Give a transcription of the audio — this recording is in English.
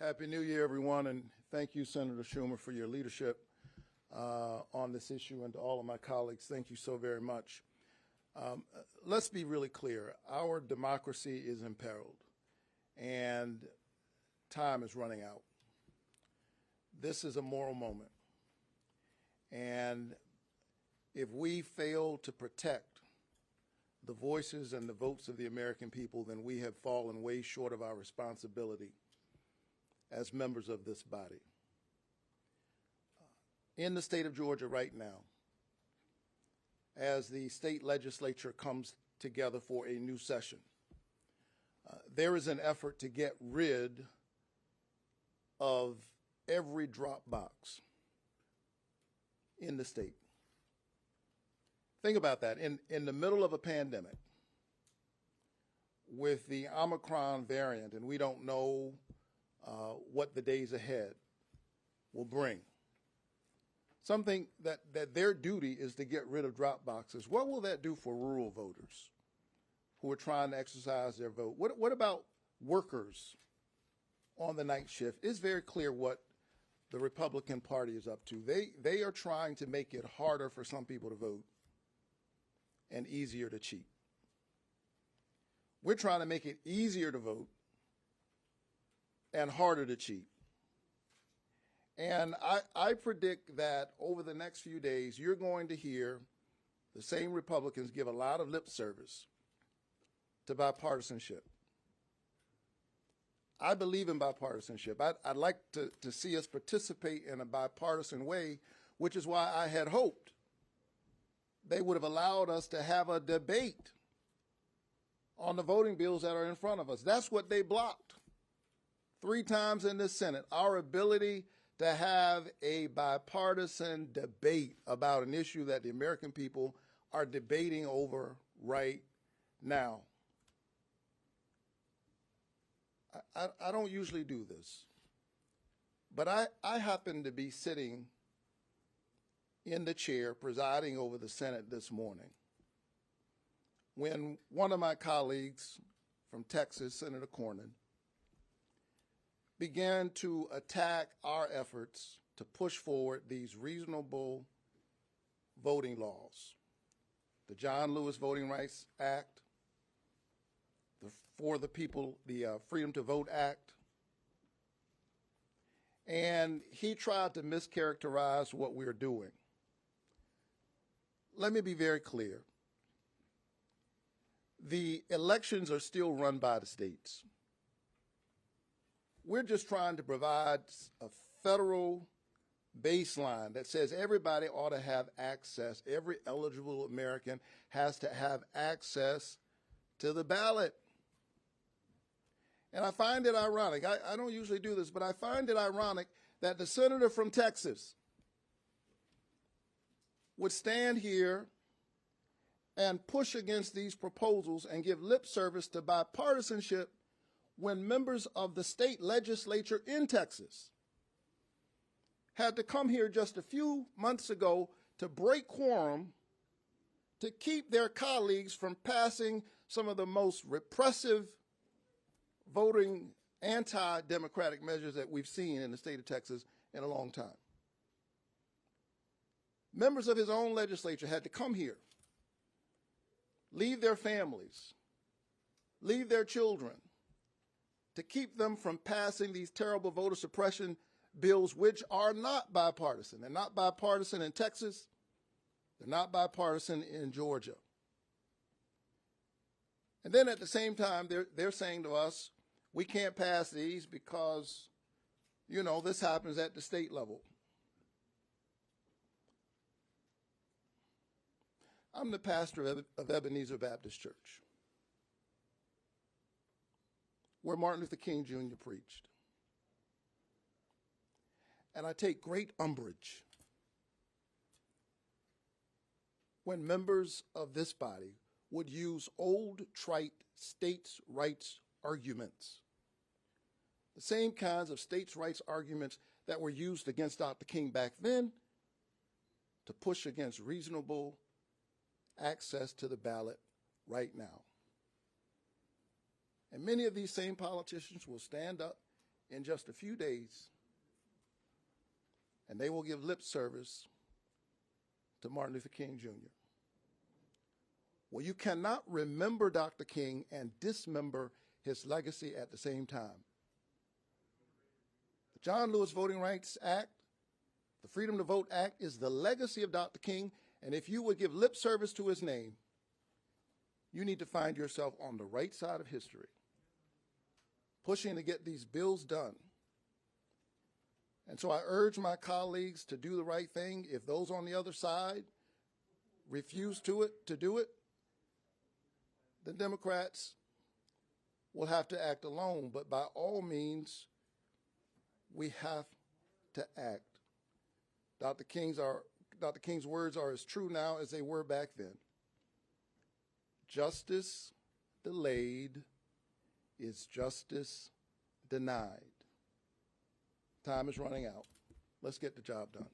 Happy New Year, everyone, and thank you, Senator Schumer, for your leadership on this issue, and to all of my colleagues, thank you so very much. Let's be really clear. Our democracy is imperiled, and time is running out. This is a moral moment, and if we fail to protect the voices and the votes of the American people, then we have fallen way short of our responsibility as members of this body. In the state of Georgia right now, as the state legislature comes together for a new session, there is an effort to get rid of every drop box in the state. Think about that. In the middle of a pandemic, with the Omicron variant, and we don't know what the days ahead will bring, something that their duty is to get rid of drop boxes. What will that do for rural voters who are trying to exercise their vote? What about workers on the night shift? It's very clear what the Republican Party is up to. They are trying to make it harder for some people to vote and easier to cheat. We're trying to make it easier to vote and harder to cheat. And I predict that over the next few days, you're going to hear the same Republicans give a lot of lip service to bipartisanship. I believe in bipartisanship. I'd like to see us participate in a bipartisan way, which is why I had hoped they would have allowed us to have a debate on the voting bills that are in front of us. That's what they blocked 3 times in the Senate, our ability to have a bipartisan debate about an issue that the American people are debating over right now. I don't usually do this, but I happen to be sitting in the chair presiding over the Senate this morning when one of my colleagues from Texas, Senator Cornyn, began to attack our efforts to push forward these reasonable voting laws. The John Lewis Voting Rights Act, the For the People, the Freedom to Vote Act, and he tried to mischaracterize what we're doing. Let me be very clear. The elections are still run by the states. We're just trying to provide a federal baseline that says everybody ought to have access, every eligible American has to have access to the ballot. And I find it ironic, I don't usually do this, but I find it ironic that the senator from Texas would stand here and push against these proposals and give lip service to bipartisanship when members of the state legislature in Texas had to come here just a few months ago to break quorum to keep their colleagues from passing some of the most repressive voting anti-democratic measures that we've seen in the state of Texas in a long time. Members of his own legislature had to come here, leave their families, leave their children, to keep them from passing these terrible voter suppression bills, which are not bipartisan. They're not bipartisan in Texas. They're not bipartisan in Georgia. And then at the same time, they're saying to us, we can't pass these because, you know, this happens at the state level. I'm the pastor of Ebenezer Baptist Church, where Martin Luther King Jr. preached. And I take great umbrage when members of this body would use old, trite states' rights arguments, the same kinds of states' rights arguments that were used against Dr. King back then, to push against reasonable access to the ballot right now. And many of these same politicians will stand up in just a few days, and they will give lip service to Martin Luther King Jr. Well, you cannot remember Dr. King and dismember his legacy at the same time. The John Lewis Voting Rights Act, the Freedom to Vote Act, is the legacy of Dr. King, and if you would give lip service to his name, you need to find yourself on the right side of history, pushing to get these bills done. And so I urge my colleagues to do the right thing. If those on the other side refuse to do it, the Democrats will have to act alone. But by all means, we have to act. Dr. King's words are as true now as they were back then. Justice delayed is justice denied. Time is running out. Let's get the job done.